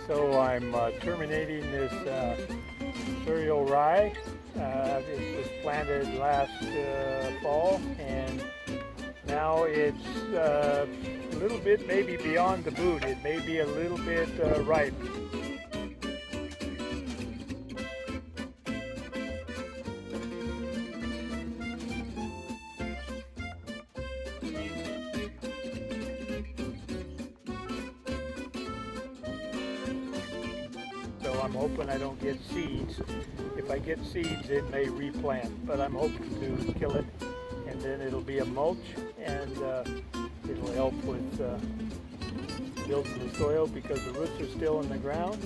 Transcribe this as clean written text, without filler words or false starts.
So I'm terminating this cereal rye. It was planted last fall, and now it's a little bit maybe beyond the boot. It may be a little bit ripe. So I'm hoping I don't get seeds. If I get seeds, it may replant, but I'm hoping to kill it, and then it'll be a mulch, and it'll help with building the soil because the roots are still in the ground.